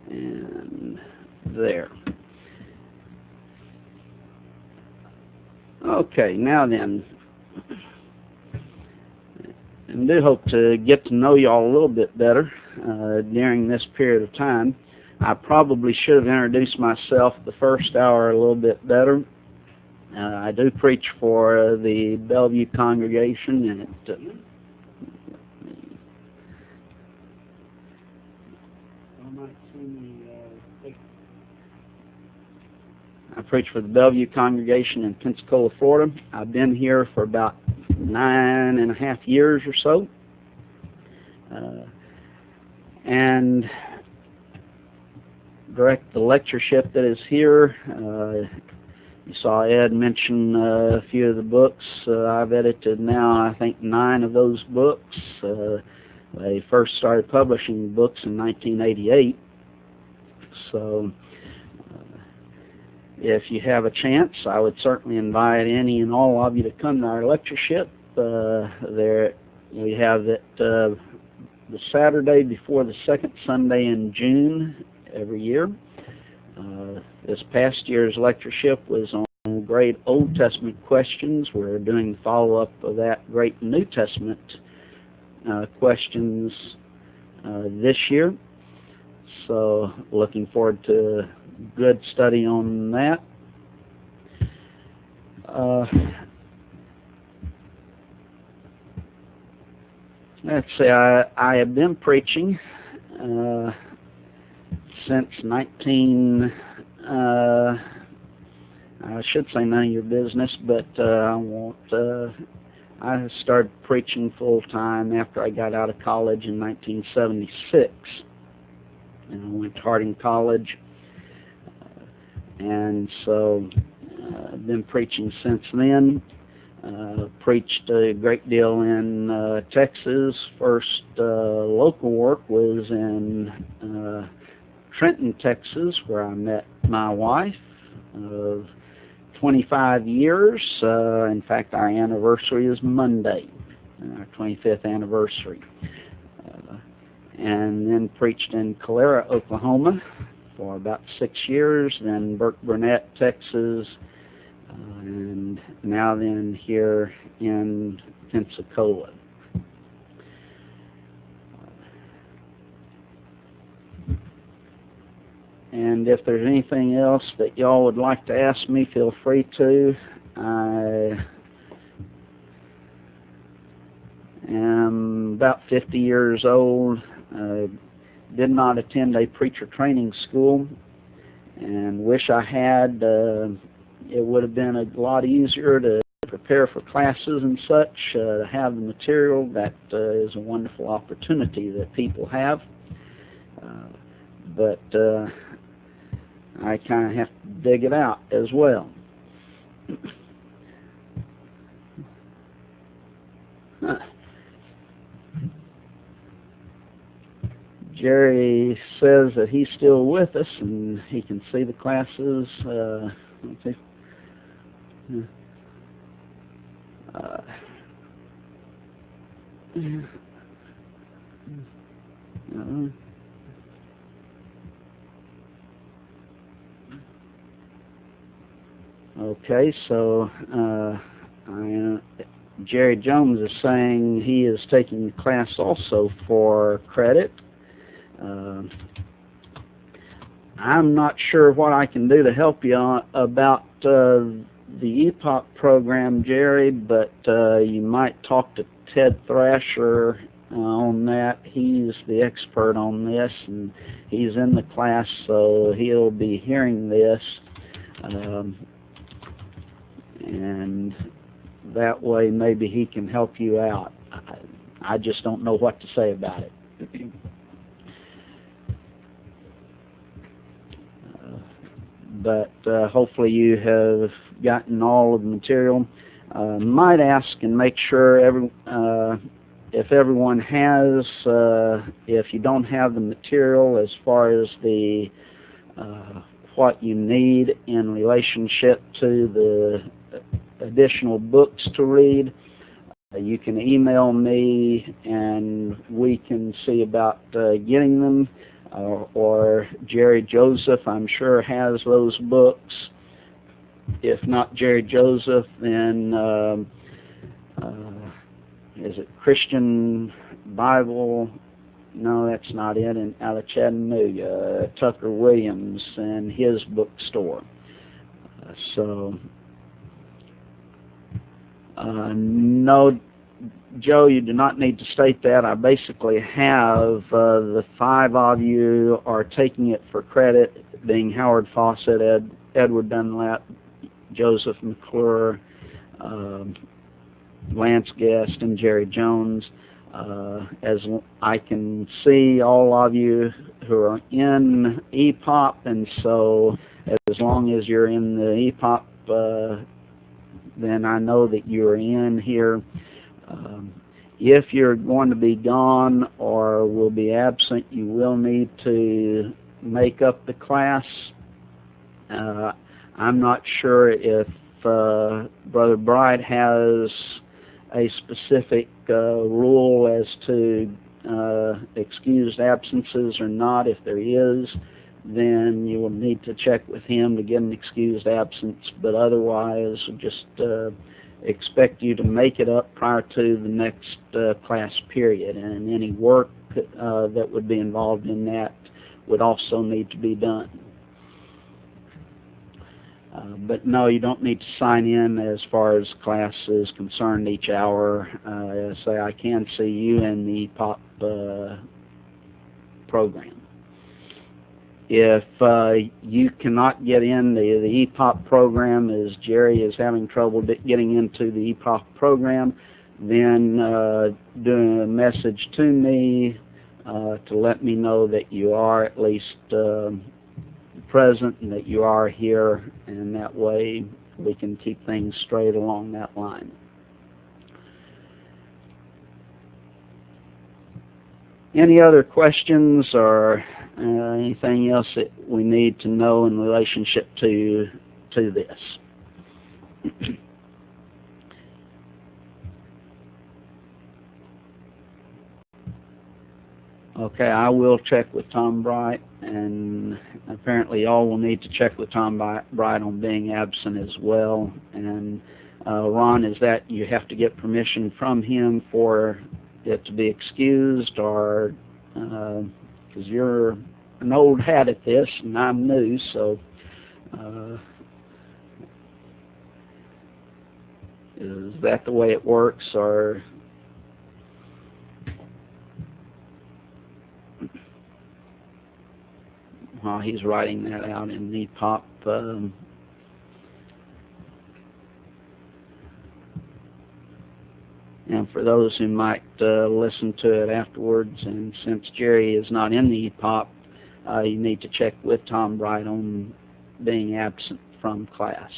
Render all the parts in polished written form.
and there. Okay, now then, I do hope to get to know you all a little bit better during this period of time. I probably should have introduced myself the first hour a little bit better. I do preach for the Bellevue congregation, and I preach for the Bellevue congregation in Pensacola, Florida. I've been here for about 9.5 years or so, and direct the lectureship that is here. You saw Ed mention a few of the books. I've edited now, I think, 9 of those books. They first started publishing books in 1988. So if you have a chance, I would certainly invite any and all of you to come to our lectureship. There we have it the Saturday before the second Sunday in June every year. This past year's lectureship was on great Old Testament questions. We're doing follow-up of that great New Testament questions this year. So looking forward to good study on that. Let's see, I have been preaching since I should say none of your business, but I started preaching full-time after I got out of college in 1976. And I went to Harding College, and so I've been preaching since then. Preached a great deal in Texas. First local work was in Trenton, Texas, where I met my wife of 25 years. In fact, our anniversary is Monday, our 25th anniversary. And then preached in Calera, Oklahoma for about 6 years, then Burke Burnett, Texas, and now then here in Pensacola. And if there's anything else that y'all would like to ask me, feel free to. I am about 50 years old. Did not attend a preacher training school, and wish I had. It would have been a lot easier to prepare for classes and such, to have the material. That is a wonderful opportunity that people have. But I kind of have to dig it out as well. Jerry says that he's still with us and he can see the classes. Let's see. Okay, so Jerry Jones is saying he is taking the class also for credit. I'm not sure what I can do to help you about the EPOC program, Jerry, but you might talk to Ted Thrasher on that. He's the expert on this, and he's in the class, so he'll be hearing this. And that way maybe he can help you out. I just don't know what to say about it. But hopefully you have gotten all of the material. Might ask and make sure if everyone has, if you don't have the material as far as the what you need in relationship to the additional books to read, you can email me and we can see about getting them. or Jerry Joseph, I'm sure, has those books. If not Jerry Joseph, then is it Christian Bible? No, that's not it. And out of Chattanooga, Tucker Williams and his bookstore. No, Joe, you do not need to state that. I basically have the 5 of you are taking it for credit, being Howard Fawcett, Edward Dunlap, Joseph McClure, Lance Guest, and Jerry Jones. As I can see all of you who are in EPOP, and so as long as you're in the EPOP, then I know that you're in here. If you're going to be gone or will be absent, you will need to make up the class. I'm not sure if Brother Bright has a specific rule as to excused absences or not. If there is, then you will need to check with him to get an excused absence, but otherwise just expect you to make it up prior to the next class period, and any work that would be involved in that would also need to be done. But no, you don't need to sign in as far as class is concerned each hour. Say I can see you in the EPOP program. If you cannot get in the EPOP program, as Jerry is having trouble getting into the EPOP program, then do a message to me to let me know that you are at least present and that you are here, and that way we can keep things straight along that line. Any other questions or anything else that we need to know in relationship to this? Okay, I will check with Tom Bright, and apparently y'all will need to check with Tom Bright on being absent as well. And Ron, is that you have to get permission from him for it to be excused, or because you're an old hat at this and I'm new, so is that the way it works, or while he's writing that out in EPOP, and for those who might listen to it afterwards, and since Jerry is not in the EPOP, you need to check with Tom Bright on being absent from class.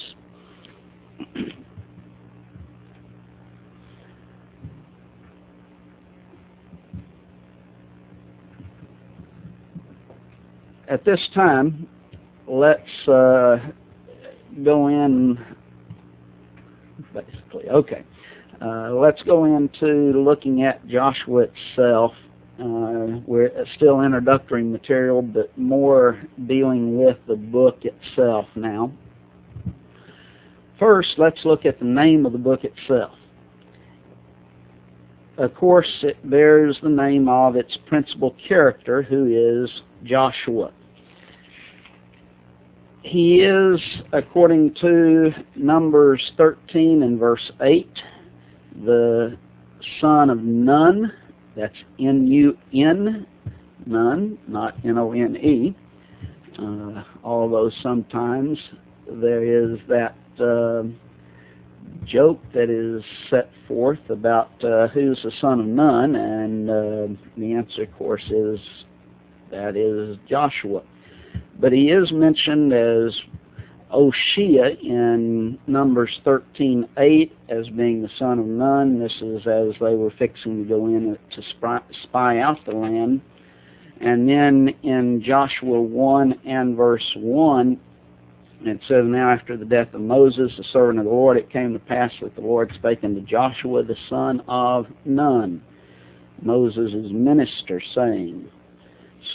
At this time, let's go in, basically, okay. Let's go into looking at Joshua itself. We're still introductory material, but more dealing with the book itself now. First, let's look at the name of the book itself. Of course, it bears the name of its principal character, who is Joshua. He is, according to Numbers 13 and verse 8, the son of Nun. That's N-U-N, Nun, not N-O-N-E. Although sometimes there is that joke that is set forth about who's the son of Nun, and the answer, of course, is that is Joshua. But he is mentioned as Oshea in Numbers 13:8 as being the son of Nun. This is as they were fixing to go in to spy out the land. And then in Joshua 1 and verse 1, it says, "Now after the death of Moses, the servant of the Lord, it came to pass that the Lord spake unto Joshua, the son of Nun, Moses' minister, saying."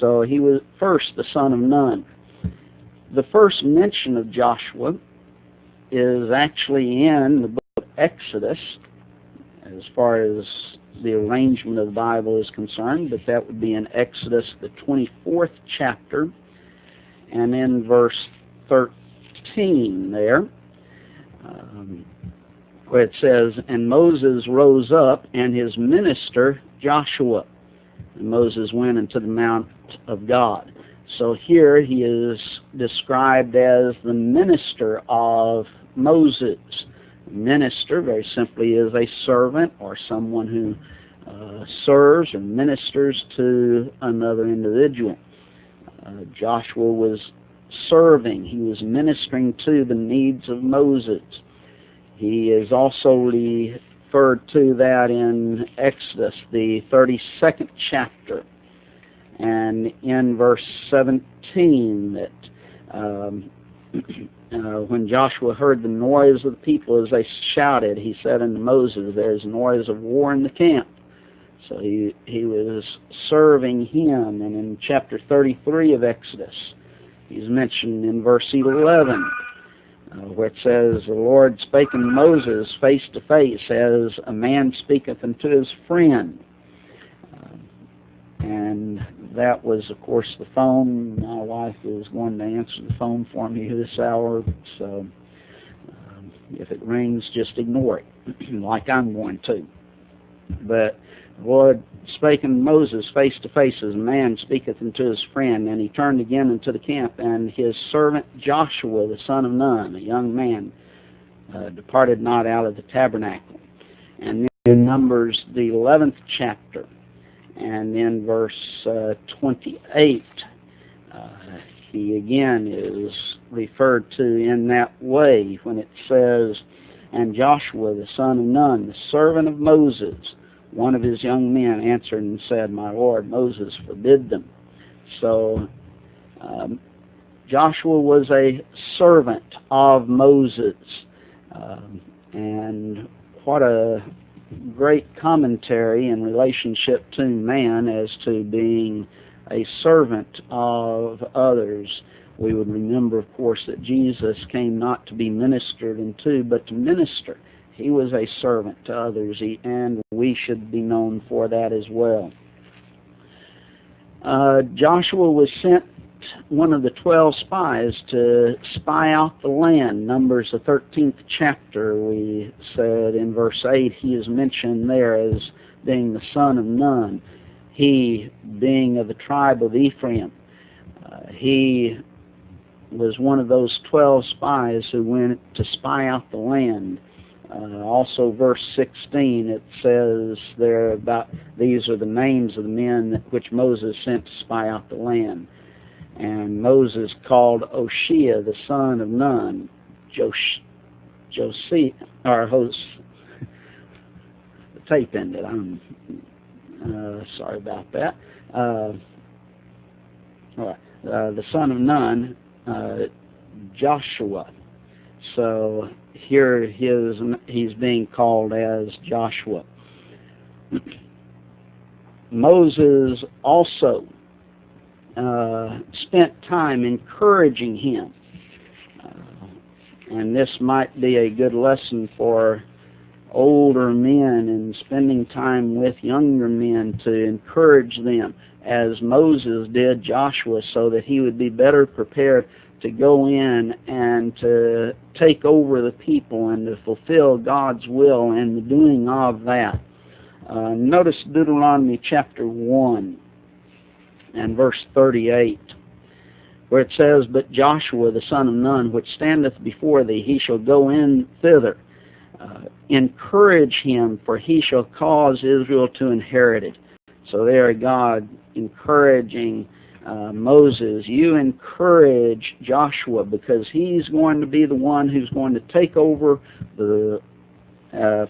So he was first the son of Nun. The first mention of Joshua is actually in the book of Exodus, as far as the arrangement of the Bible is concerned, but that would be in Exodus, the 24th chapter, and in verse 13 there, where it says, "And Moses rose up, and his minister Joshua. And Moses went into the mount of God." So here he is described as the minister of Moses. Minister, very simply, is a servant or someone who serves or ministers to another individual. Joshua was serving. He was ministering to the needs of Moses. He is also referred to that in Exodus, the 32nd chapter, and in verse 17, that when Joshua heard the noise of the people as they shouted, he said unto Moses, "There is noise of war in the camp." So he was serving him. And in chapter 33 of Exodus, he's mentioned in verse 11, where it says, "The Lord spake unto Moses face to face, as a man speaketh unto his friend." And that was, of course, the phone. My wife is going to answer the phone for me this hour, so if it rings, just ignore it, like I'm going to. But the Lord spake unto Moses face to face, as a man speaketh unto his friend. And he turned again into the camp, and his servant Joshua, the son of Nun, a young man, departed not out of the tabernacle. And then in Numbers, the 11th chapter, and in verse 28, he again is referred to in that way when it says, "And Joshua the son of Nun, the servant of Moses, one of his young men, answered and said, My Lord Moses forbid them." So Joshua was a servant of Moses, and what a great commentary in relationship to man as to being a servant of others. We would remember, of course, that Jesus came not to be ministered unto, but to minister. He was a servant to others, and we should be known for that as well. Joshua was sent one of the 12 spies to spy out the land. Numbers, the 13th chapter, we said in verse 8, he is mentioned there as being the son of Nun, he being of the tribe of Ephraim. He was one of those 12 spies who went to spy out the land. Also, verse 16, it says there about, these are the names of the men which Moses sent to spy out the land. And Moses called Oshea, the son of Nun, the tape ended. I'm sorry about that. The son of Nun, Joshua. So here he's being called as Joshua. Moses also spent time encouraging him. And this might be a good lesson for older men in spending time with younger men, to encourage them as Moses did Joshua, so that he would be better prepared to go in and to take over the people and to fulfill God's will and the doing of that. Notice Deuteronomy chapter 1 and verse 38, where it says, "But Joshua the son of Nun, which standeth before thee, he shall go in thither. Encourage him, for he shall cause Israel to inherit it." So there God encouraging Moses, you encourage Joshua, because he's going to be the one who's going to take over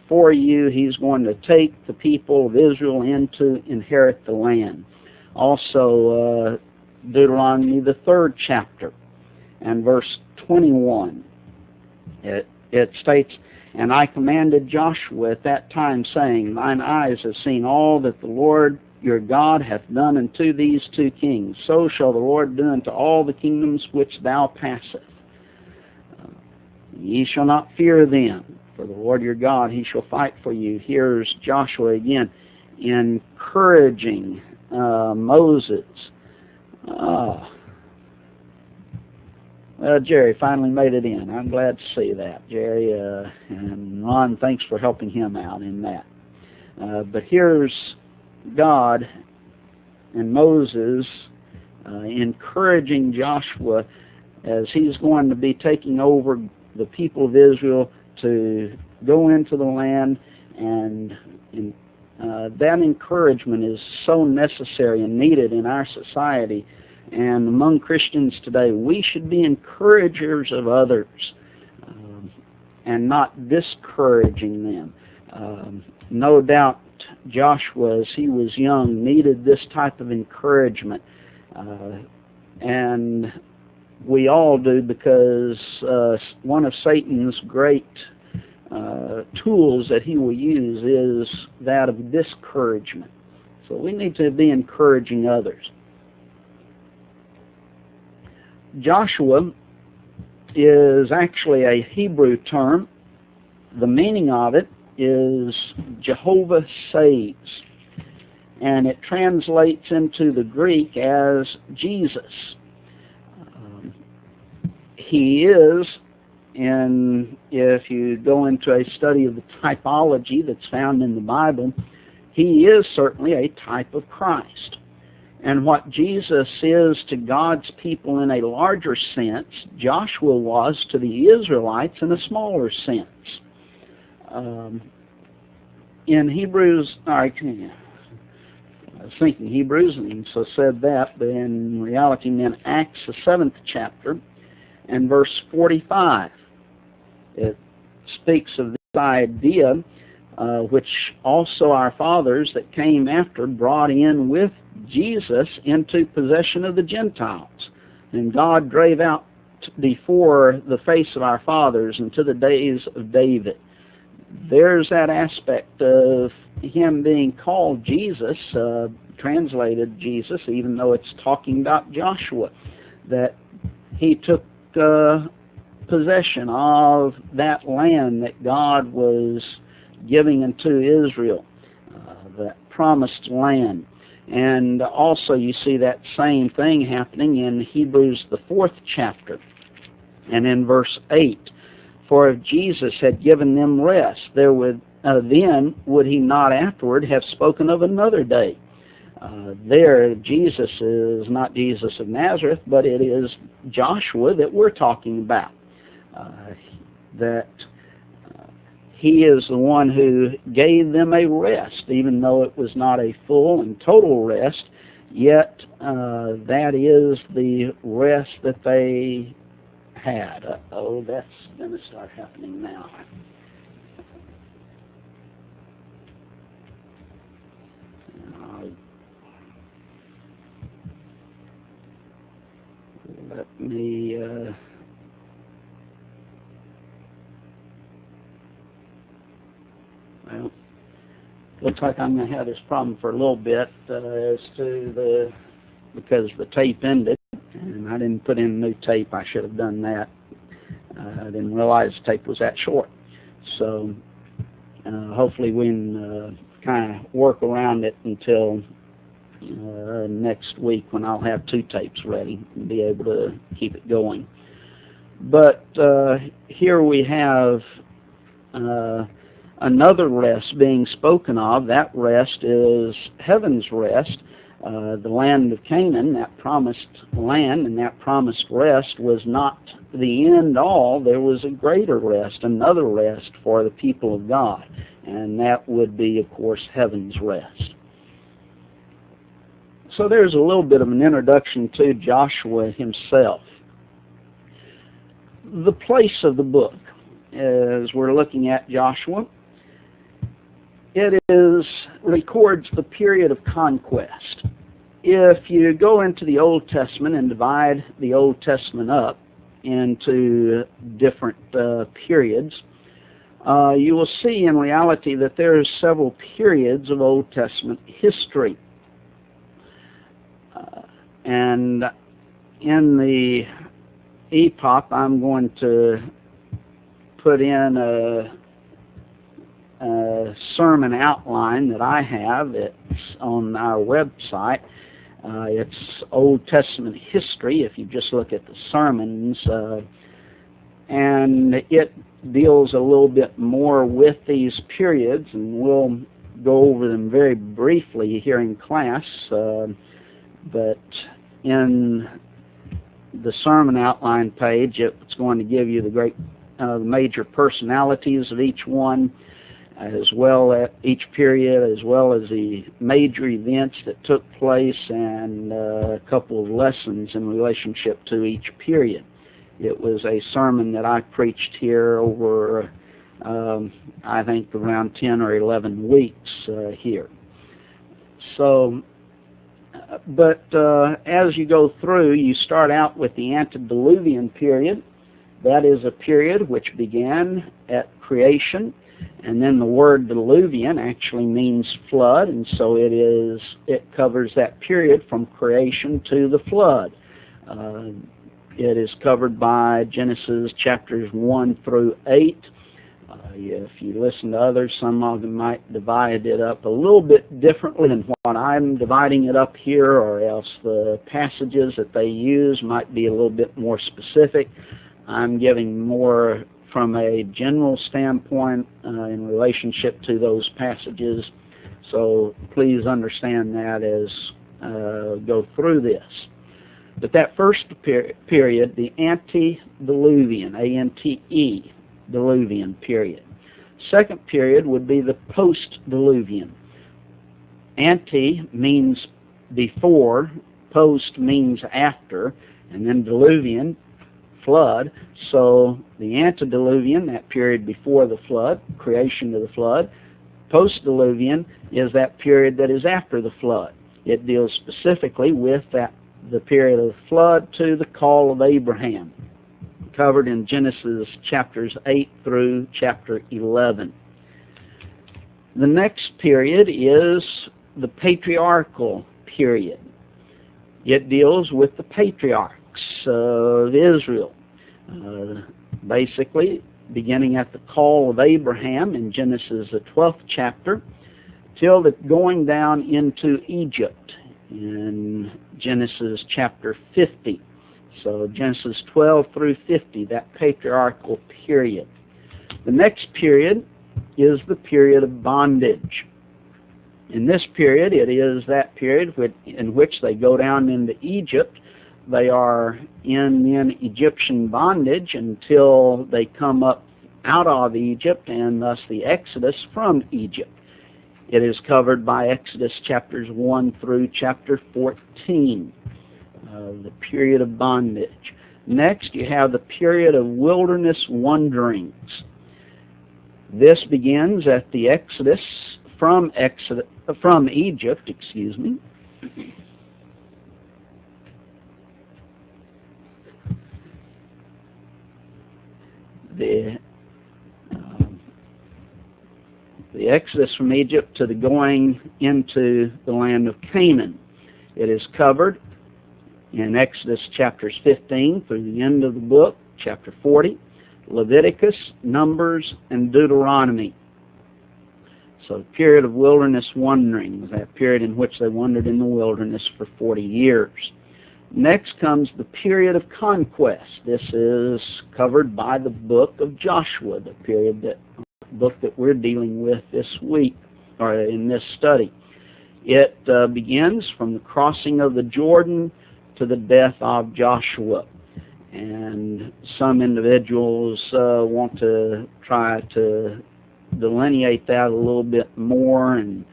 for you. He's going to take the people of Israel in to inherit the land. Also, Deuteronomy, the 3rd chapter, and verse 21, it states, "And I commanded Joshua at that time, saying, Thine eyes have seen all that the Lord your God hath done unto these two kings, so shall the Lord do unto all the kingdoms which thou passeth. Ye shall not fear them, for the Lord your God, he shall fight for you. Here's Joshua again encouraging Moses. Well, Jerry finally made it in. I'm glad to see that, Jerry. And Ron, thanks for helping him out in that. But here's God and Moses encouraging Joshua as he's going to be taking over the people of Israel to go into the land, and that encouragement is so necessary and needed in our society and among Christians today. We should be encouragers of others and not discouraging them. No doubt Joshua, as he was young, needed this type of encouragement, and we all do, because one of Satan's great tools that he will use is that of discouragement. So we need to be encouraging others. Joshua is actually a Hebrew term. The meaning of it is Jehovah saves, and it translates into the Greek as Jesus. He is, and if you go into a study of the typology that's found in the Bible, he is certainly a type of Christ. And what Jesus is to God's people in a larger sense, Joshua was to the Israelites in a smaller sense. In Hebrews, I was thinking Hebrews, and so said that, but in reality meant Acts, the 7th chapter, and verse 45. It speaks of this idea, which also our fathers that came after brought in with Jesus into possession of the Gentiles. And God drave out before the face of our fathers into the days of David. There's that aspect of him being called Jesus, translated Jesus, even though it's talking about Joshua, that he took possession of that land that God was giving unto Israel, that promised land. And also you see that same thing happening in Hebrews, the 4th chapter, and in verse 8. For if Jesus had given them rest, then would he not afterward have spoken of another day? There, Jesus is not Jesus of Nazareth, but it is Joshua that we're talking about. He is the one who gave them a rest, even though it was not a full and total rest, yet that is the rest that they had. Oh, that's going to start happening now. Let me well, looks like I'm going to have this problem for a little bit because the tape ended, and I didn't put in new tape. I should have done that. I didn't realize the tape was that short. So hopefully we can kind of work around it until next week, when I'll have 2 tapes ready and be able to keep it going. But here we have another rest being spoken of. That rest is heaven's rest. The land of Canaan, that promised land and that promised rest, was not the end all. There was a greater rest, another rest for the people of God, and that would be, of course, heaven's rest. So there's a little bit of an introduction to Joshua himself. The place of the book, as we're looking at Joshua, it records the period of conquest. If you go into the Old Testament and divide the Old Testament up into different periods, you will see in reality that there are several periods of Old Testament history. And in the EPOP, I'm going to put in a sermon outline that I have. It's on our website. It's Old Testament history, if you just look at the sermons, and it deals a little bit more with these periods, and we'll go over them very briefly here in class, but in the sermon outline page, it's going to give you the major personalities of each one, as well as each period, as well as the major events that took place, and a couple of lessons in relationship to each period. It was a sermon that I preached here over, I think, around 10 or 11 weeks here. So, but as you go through, you start out with the antediluvian period. That is a period which began at creation. And then the word diluvian actually means flood, and so it covers that period from creation to the flood. It is covered by Genesis chapters 1 through 8. If you listen to others, some of them might divide it up a little bit differently than what I'm dividing it up here, or else the passages that they use might be a little bit more specific. I'm giving more from a general standpoint in relationship to those passages, so please understand that as go through this. But that first period, the antediluvian, A-N-T-E, diluvian period. Second period would be the post-diluvian. Ante means before, post means after, and then diluvian, flood. So the antediluvian, that period before the flood, creation of the flood. Post-diluvian is that period that is after the flood. It deals specifically with the period of the flood to the call of Abraham, covered in Genesis chapters 8 through chapter 11. The next period is the patriarchal period. It deals with the patriarchs of Israel, basically beginning at the call of Abraham in Genesis the 12th chapter till the going down into Egypt in Genesis chapter 50. So Genesis 12 through 50, that patriarchal period. The next period is the period of bondage. In this period, it is that period in which they go down into Egypt. They are in Egyptian bondage until they come up out of Egypt, and thus the Exodus from Egypt. It is covered by Exodus chapters 1 through chapter 14, the period of bondage. Next, you have the period of wilderness wanderings. This begins at the Exodus from Egypt, The Exodus from Egypt to the going into the land of Canaan. It is covered in Exodus chapters 15 through the end of the book, chapter 40, Leviticus, Numbers, and Deuteronomy. So the period of wilderness wandering was that period in which they wandered in the wilderness for 40 years. Next comes the period of conquest. This is covered by the book of Joshua, the book that we're dealing with this week, or in this study. It begins from the crossing of the Jordan to the death of Joshua. And some individuals want to try to delineate that a little bit more and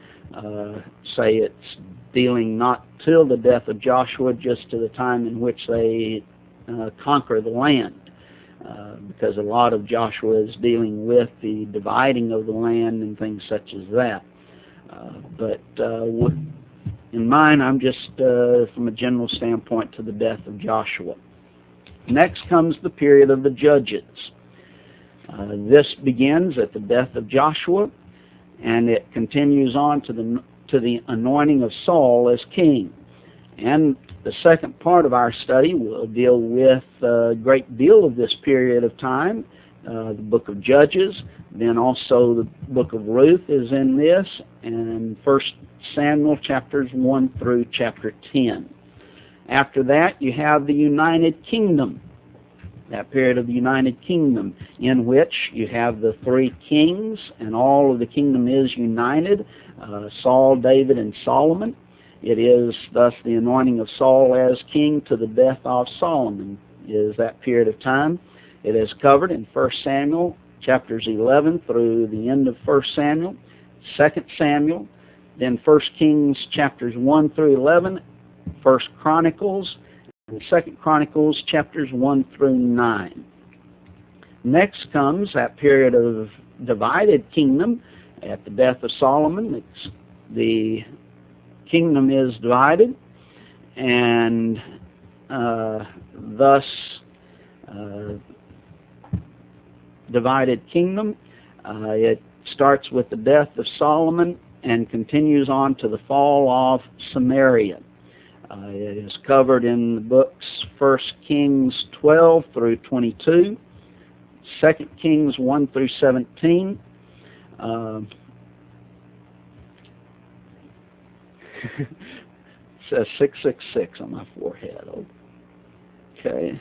say it's dealing not till the death of Joshua, just to the time in which they conquer the land. Because a lot of Joshua is dealing with the dividing of the land and things such as that. But in mine, I'm just, from a general standpoint, to the death of Joshua. Next comes the period of the judges. This begins at the death of Joshua, and it continues on to the anointing of Saul as king. And The second part of our study will deal with a great deal of this period of time, the book of Judges, then also the book of Ruth is in this, and 1 Samuel chapters 1 through chapter 10. After that, you have the United Kingdom, that period of the United Kingdom, in which you have the three kings, and all of the kingdom is united, Saul, David, and Solomon. It is thus the anointing of Saul as king to the death of Solomon is that period of time. It is covered in 1 Samuel chapters 11 through the end of 1 Samuel, 2 Samuel, then 1 Kings chapters 1 through 11, 1 Chronicles, and 2 Chronicles chapters 1 through 9. Next comes that period of divided kingdom. At the death of Solomon, the kingdom is divided, and thus divided kingdom. It starts with the death of Solomon and continues on to the fall of Samaria. It is covered in the books 1 Kings 12 through 22, 2 Kings 1 through 17, it says 666 on my forehead. Okay.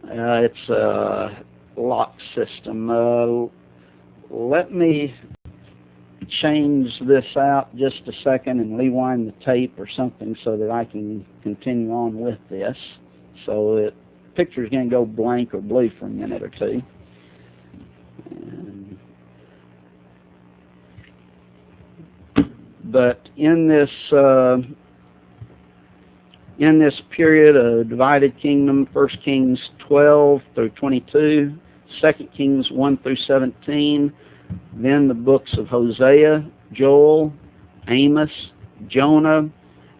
It's a lock system. Let me change this out just a second and rewind the tape or something so that I can continue on with this. So the picture's going to go blank or blue for a minute or two. But in this period of divided kingdom, 1 Kings 12 through 22, 2 Kings 1 through 17, then the books of Hosea, Joel, Amos, Jonah,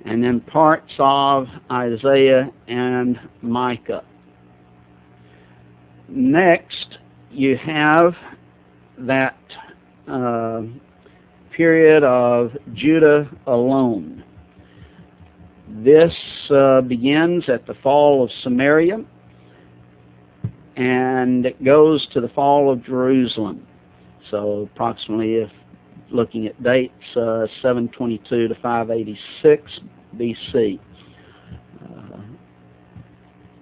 and then parts of Isaiah and Micah. Next, you have that period of Judah alone. This begins at the fall of Samaria, and it goes to the fall of Jerusalem. So approximately, if looking at dates, 722 to 586 BC.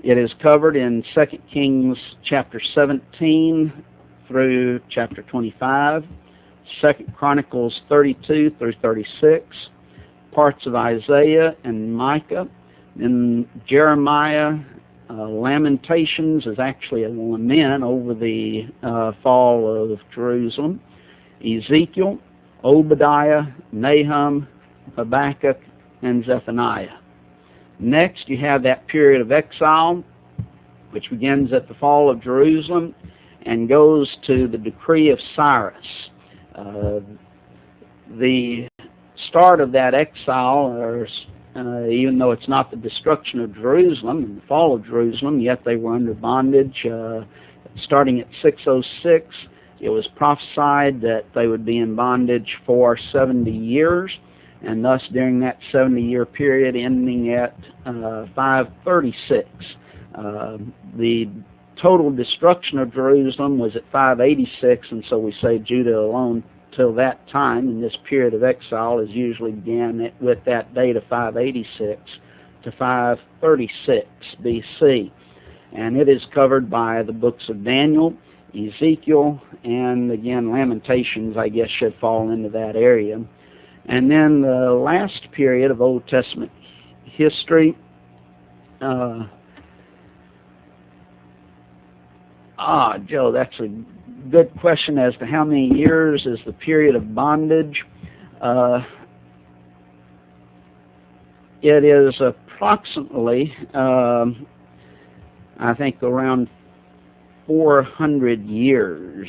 It is covered in 2 Kings chapter 17 through chapter 25, 2 Chronicles 32 through 36, parts of Isaiah and Micah. Then Jeremiah, Lamentations is actually a lament over the fall of Jerusalem. Ezekiel, Obadiah, Nahum, Habakkuk, and Zephaniah. Next, you have that period of exile, which begins at the fall of Jerusalem and goes to the decree of Cyrus. The start of that exile, even though it's not the destruction of Jerusalem and the fall of Jerusalem, yet they were under bondage. Starting at 606, it was prophesied that they would be in bondage for 70 years, and thus during that 70-year period ending at 536. The total destruction of Jerusalem was at 586, and so we say Judah alone till that time, and this period of exile is usually began with that date of 586 to 536 BC. And it is covered by the books of Daniel, Ezekiel, and again Lamentations, I guess, should fall into that area. And then the last period of Old Testament history, Joe, that's a good question as to how many years is the period of bondage. It is approximately, I think, around 400 years.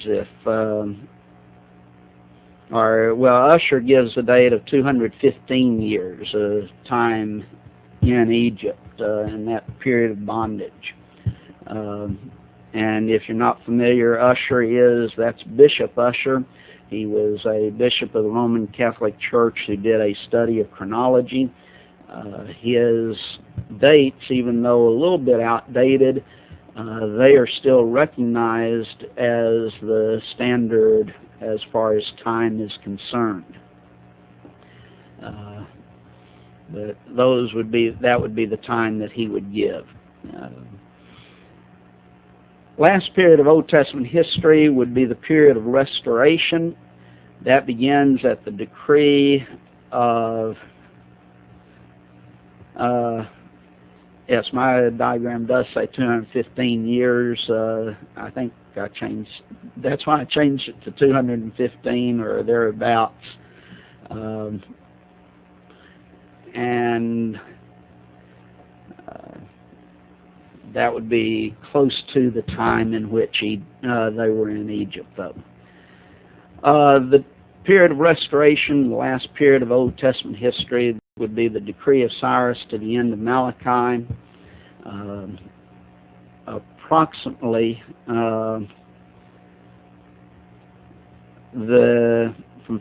Usher gives a date of 215 years of time in Egypt in that period of bondage. And if you're not familiar, Usher that's Bishop Usher. He was a bishop of the Roman Catholic Church who did a study of chronology. His dates, even though a little bit outdated, they are still recognized as the standard as far as time is concerned. But that would be the time that he would give. Last period of Old Testament history would be the period of restoration. That begins at the decree of yes, my diagram does say 215 years. I think I changed. That's why I changed it to 215 or thereabouts. And that would be close to the time in which they were in Egypt, though. The period of restoration, the last period of Old Testament history, would be the decree of Cyrus to the end of Malachi. Approximately from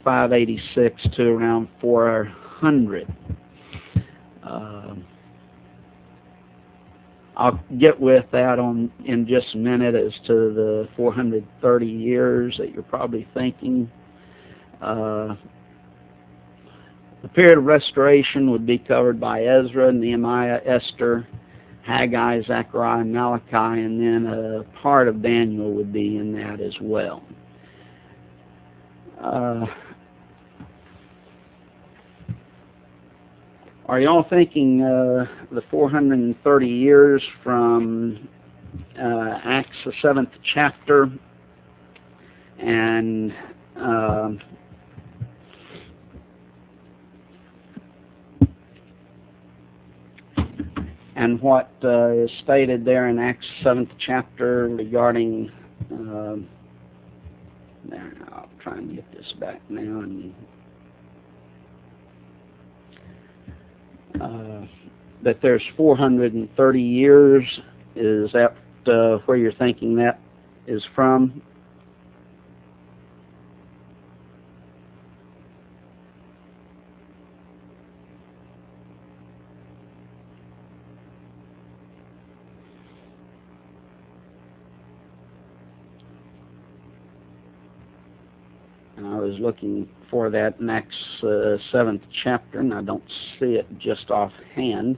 586 to around 400. I'll get with that in just a minute as to the 430 years that you're probably thinking. The period of restoration would be covered by Ezra, Nehemiah, Esther, Haggai, Zechariah, and Malachi, and then a part of Daniel would be in that as well. Are you all thinking the 430 years from Acts, the 7th chapter, and what is stated there in Acts 7th chapter regarding there, I'll try and get this back now and that there's 430 years. Is that where you're thinking that is from? I was looking for that in Acts 7th chapter, and I don't see it just offhand.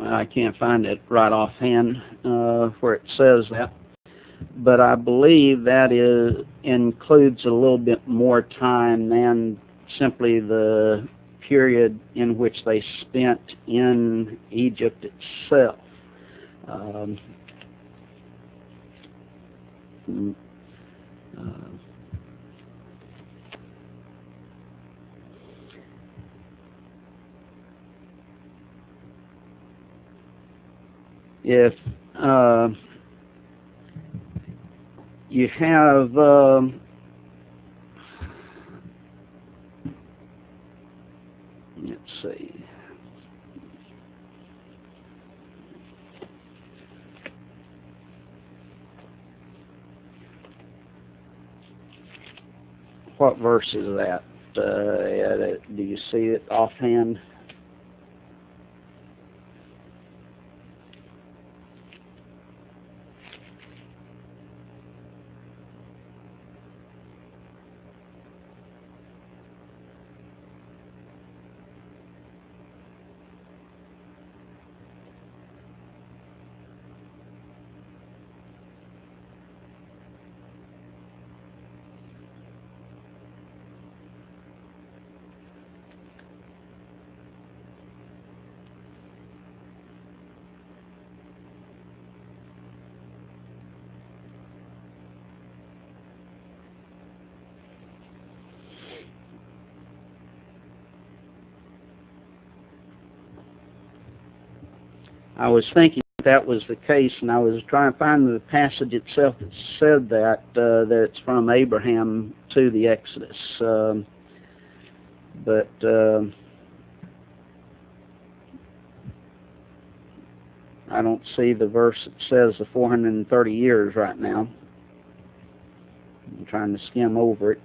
I can't find it right offhand where it says that, but I believe that includes a little bit more time than simply the period in which they spent in Egypt itself. If you have let's see, what verse is that? Do you see it offhand? I was thinking that was the case, and I was trying to find the passage itself that said that it's from Abraham to the Exodus. But I don't see the verse that says the 430 years right now. I'm trying to skim over it.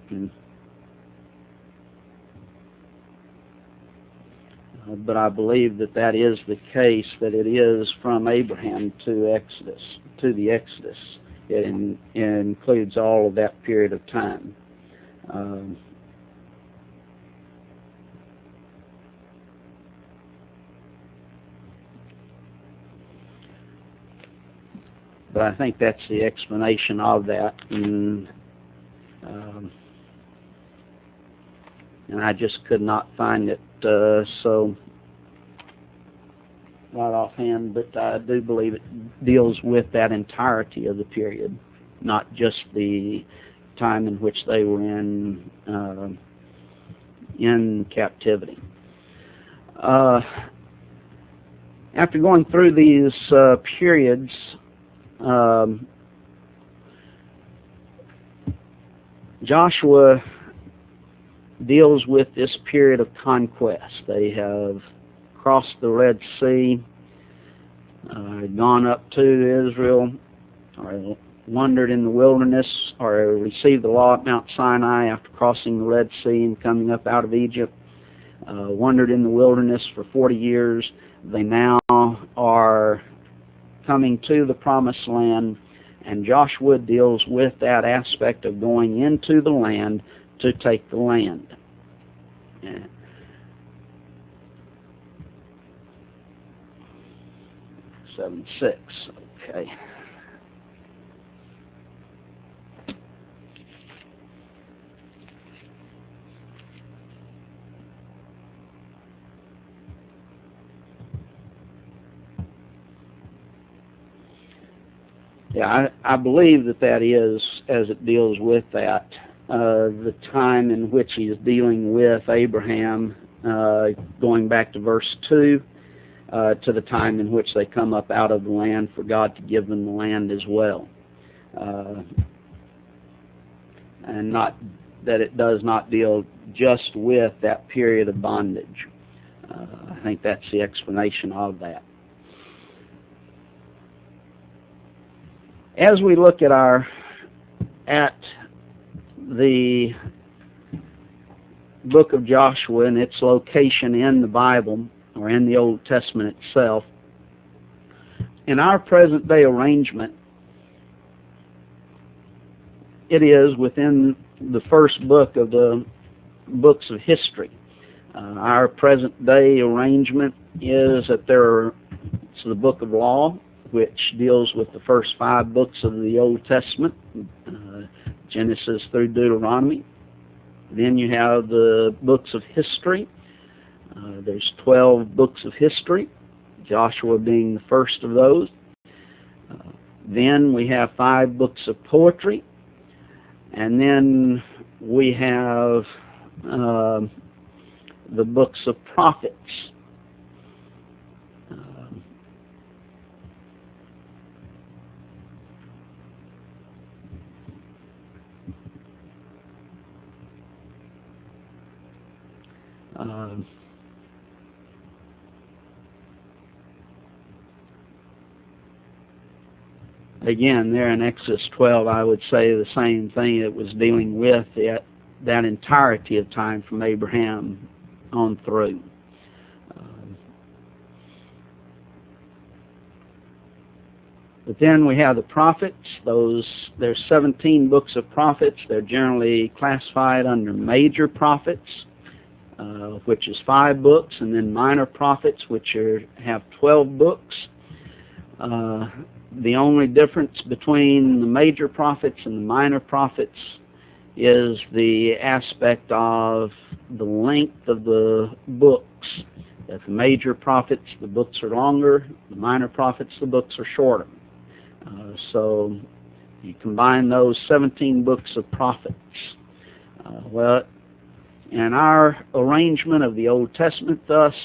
But I believe that that is the case, that it is from Abraham to the Exodus. It includes all of that period of time. But I think that's the explanation of that, and I just could not find it so right offhand, but I do believe it deals with that entirety of the period, not just the time in which they were in captivity. After going through these periods, Joshua deals with this period of conquest. They have crossed the Red Sea, gone up to Israel, or wandered in the wilderness, or received the law at Mount Sinai after crossing the Red Sea and coming up out of Egypt, wandered in the wilderness for 40 years. They now are coming to the Promised Land, and Joshua deals with that aspect of going into the land to take the land. 7:6. Okay. Yeah, I believe that is, as it deals with that, the time in which he is dealing with Abraham, going back to verse 2, to the time in which they come up out of the land for God to give them the land as well. And not that it does not deal just with that period of bondage. I think that's the explanation of that. As we look at the book of Joshua and its location in the Bible, or in the Old Testament itself, in our present day arrangement, it is within the first book of the books of history. Our present day arrangement is that it's the book of law, which deals with the first 5 books of the Old Testament, Genesis through Deuteronomy. Then you have the books of history. There's 12 books of history, Joshua being the first of those. Then we have 5 books of poetry. And then we have the books of prophets. Again, there in Exodus 12, I would say the same thing. It was dealing with that entirety of time from Abraham on through. But then we have the prophets. There's 17 books of prophets. They're generally classified under major prophets, which is 5 books, and then minor prophets, which have 12 books. The only difference between the major prophets and the minor prophets is the aspect of the length of the books. That the major prophets, the books are longer. The minor prophets, the books are shorter. So you combine those 17 books of prophets. Well, in our arrangement of the Old Testament, thus,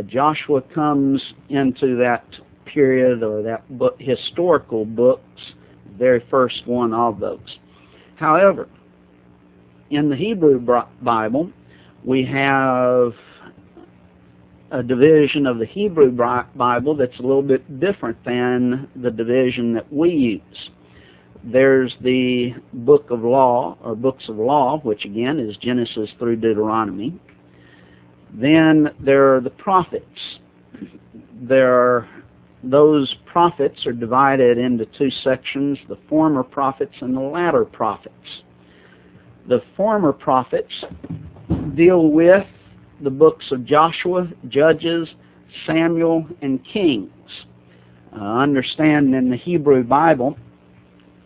Joshua comes into that period, or that book, historical books, the very first one of those. However, in the Hebrew Bible, we have a division of the Hebrew Bible that's a little bit different than the division that we use. There's the book of law, or books of law, which again is Genesis through Deuteronomy. Then there are the prophets. Those prophets are divided into two sections, the former prophets and the latter prophets. The former prophets deal with the books of Joshua, Judges, Samuel, and Kings. Understand in the Hebrew Bible,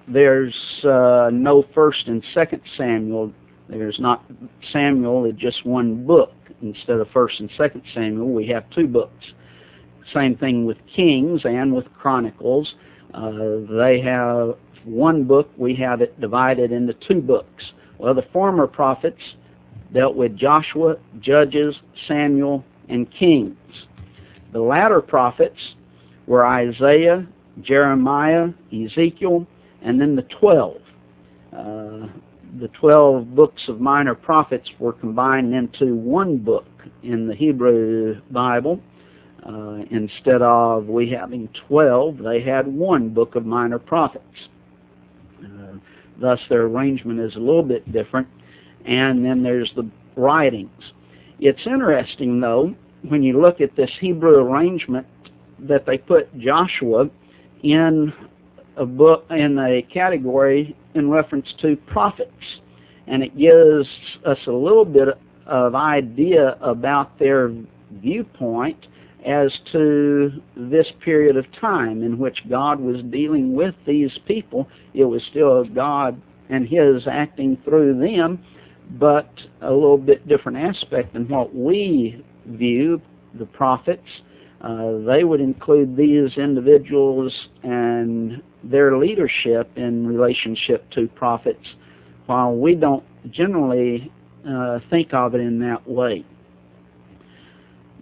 there's no 1st and 2nd Samuel. There's not Samuel, it's just one book. Instead of 1st and 2nd Samuel, we have two books. Same thing with Kings and with Chronicles. They have one book, we have it divided into two books. Well, the former prophets dealt with Joshua, Judges, Samuel, and Kings. The latter prophets were Isaiah, Jeremiah, Ezekiel, and then the 12. The 12 books of minor prophets were combined into one book in the Hebrew Bible. Instead of we having 12, they had one book of minor prophets. Thus their arrangement is a little bit different. And then there's the writings. It's interesting, though, when you look at this Hebrew arrangement, that they put Joshua in a book, in a category in reference to prophets. And it gives us a little bit of idea about their viewpoint as to this period of time in which God was dealing with these people. It was still God and His acting through them, but a little bit different aspect than what we view the prophets. They would include these individuals and their leadership in relationship to prophets, while we don't generally think of it in that way.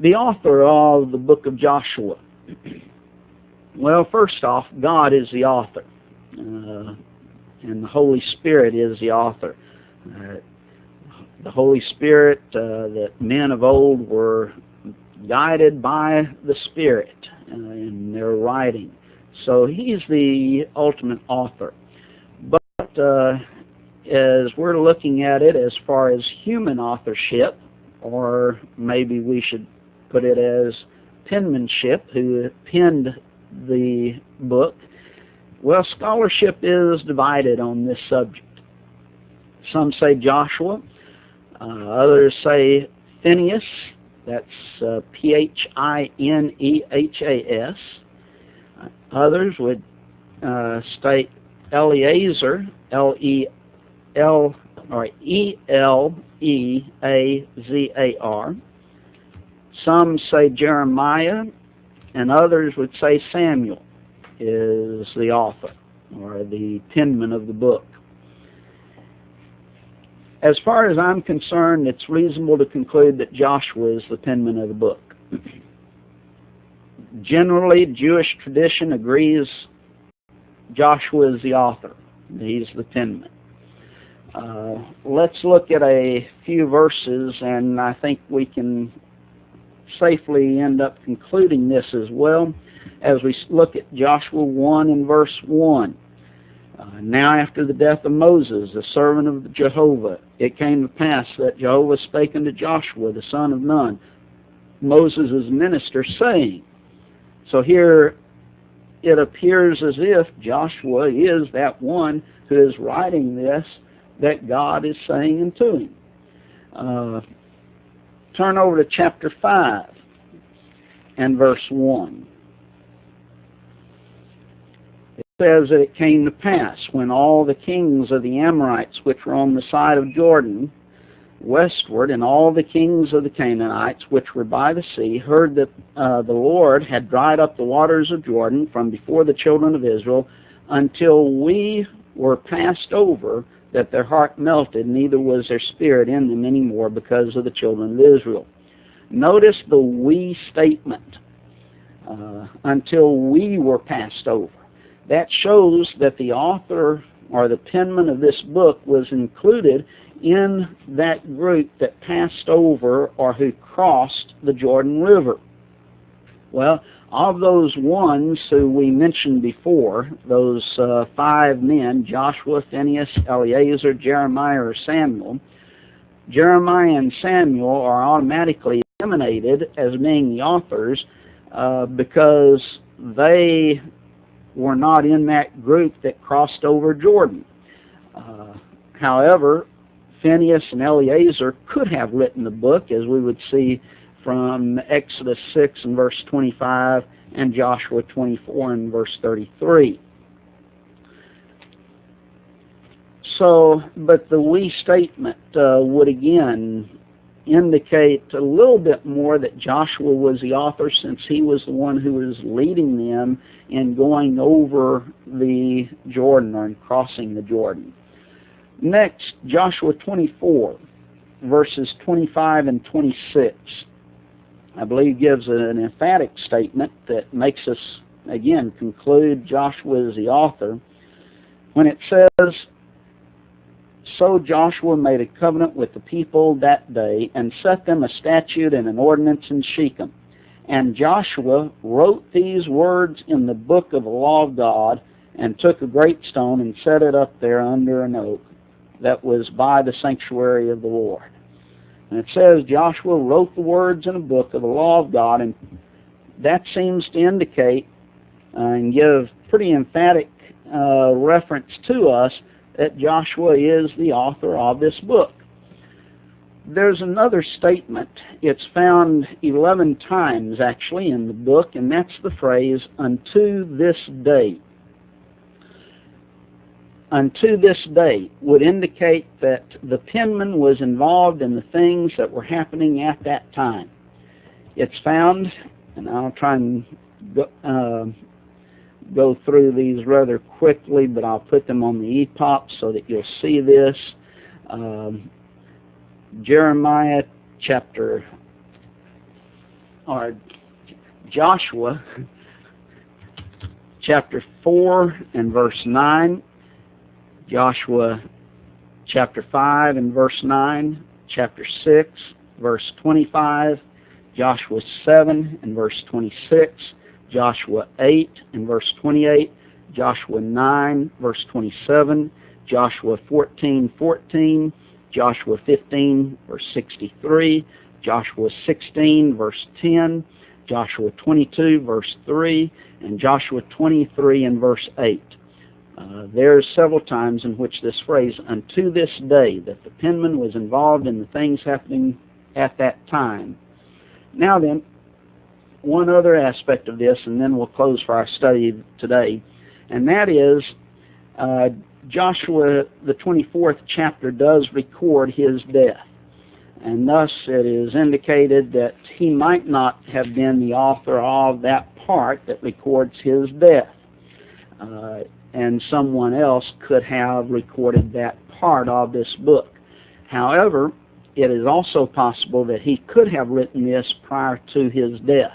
The author of the book of Joshua. Well, first off, God is the author, and the Holy Spirit is the author. The Holy Spirit, that men of old were guided by the Spirit in their writing. So He's the ultimate author. But as we're looking at it as far as human authorship, or maybe we should put it as penmanship, who penned the book, well, scholarship is divided on this subject. Some say Joshua, others say Phineas, that's P-H-I-N-E-H-A-S. Others would state Eleazar, E-L-E-A-Z-A-R. Some say Jeremiah, and others would say Samuel is the author, or the penman of the book. As far as I'm concerned, it's reasonable to conclude that Joshua is the penman of the book. Generally, Jewish tradition agrees Joshua is the author. He's the penman. Let's look at a few verses, and I think we can safely end up concluding this as well, as we look at Joshua 1 and verse 1. Now after the death of Moses, the servant of Jehovah, it came to pass that Jehovah spake unto Joshua, the son of Nun, Moses' minister, saying. So here it appears as if Joshua is that one who is writing this, that God is saying unto him. Turn over to chapter 5 and verse 1. Says that it came to pass when all the kings of the Amorites which were on the side of Jordan westward, and all the kings of the Canaanites which were by the sea, heard that the Lord had dried up the waters of Jordan from before the children of Israel, until we were passed over, that their heart melted, neither was their spirit in them any more because of the children of Israel. Notice the we statement, until we were passed over. That shows that the author or the penman of this book was included in that group that passed over or who crossed the Jordan River. Well, of those ones who we mentioned before, those 5 men, Joshua, Phinehas, Eleazar, Jeremiah, or Samuel, Jeremiah and Samuel are automatically eliminated as being the authors because they were not in that group that crossed over Jordan. However, Phinehas and Eleazar could have written the book, as we would see from Exodus 6 and verse 25 and Joshua 24 and verse 33. So, but the we statement would again indicate a little bit more that Joshua was the author, since he was the one who was leading them in going over the Jordan or in crossing the Jordan. Next, Joshua 24, verses 25 and 26. I believe gives an emphatic statement that makes us, again, conclude Joshua is the author, when it says, "So Joshua made a covenant with the people that day, and set them a statute and an ordinance in Shechem. And Joshua wrote these words in the book of the law of God, and took a great stone and set it up there under an oak that was by the sanctuary of the Lord." And it says Joshua wrote the words in a book of the law of God, and that seems to indicate and give pretty emphatic reference to us that Joshua is the author of this book. There's another statement. It's found 11 times actually in the book, and that's the phrase, "unto this day." Unto this day would indicate that the penman was involved in the things that were happening at that time. It's found, and I'll try and go through these rather quickly, but I'll put them on the EPOP so that you'll see this. Jeremiah chapter, or Joshua chapter 4 and verse 9. Joshua chapter 5 and verse 9, chapter 6, verse 25, Joshua 7 and verse 26, Joshua 8 and verse 28, Joshua 9 verse 27, Joshua 14:14, Joshua 15 verse 63, Joshua 16 verse 10, Joshua 22 verse 3, and Joshua 23 and verse 8. There's several times in which this phrase, "unto this day," that the penman was involved in the things happening at that time. Now then, one other aspect of this, and then we'll close for our study today, and that is Joshua, the 24th chapter, does record his death. And thus it is indicated that he might not have been the author of that part that records his death. And someone else could have recorded that part of this book. However, it is also possible that he could have written this prior to his death.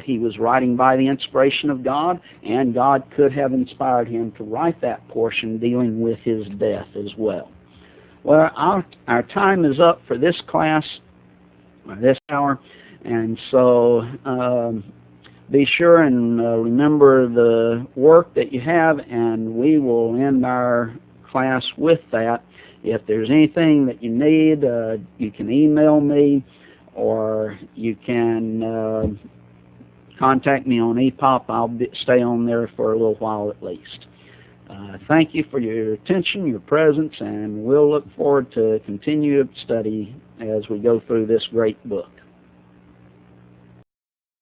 He was writing by the inspiration of God, and God could have inspired him to write that portion dealing with his death as well. Well, our time is up for this class, or this hour, and so be sure and remember the work that you have, and we will end our class with that. If there's anything that you need, you can email me, or you can contact me on EPOP. I'll stay on there for a little while at least. Thank you for your attention, your presence, and we'll look forward to continued study as we go through this great book.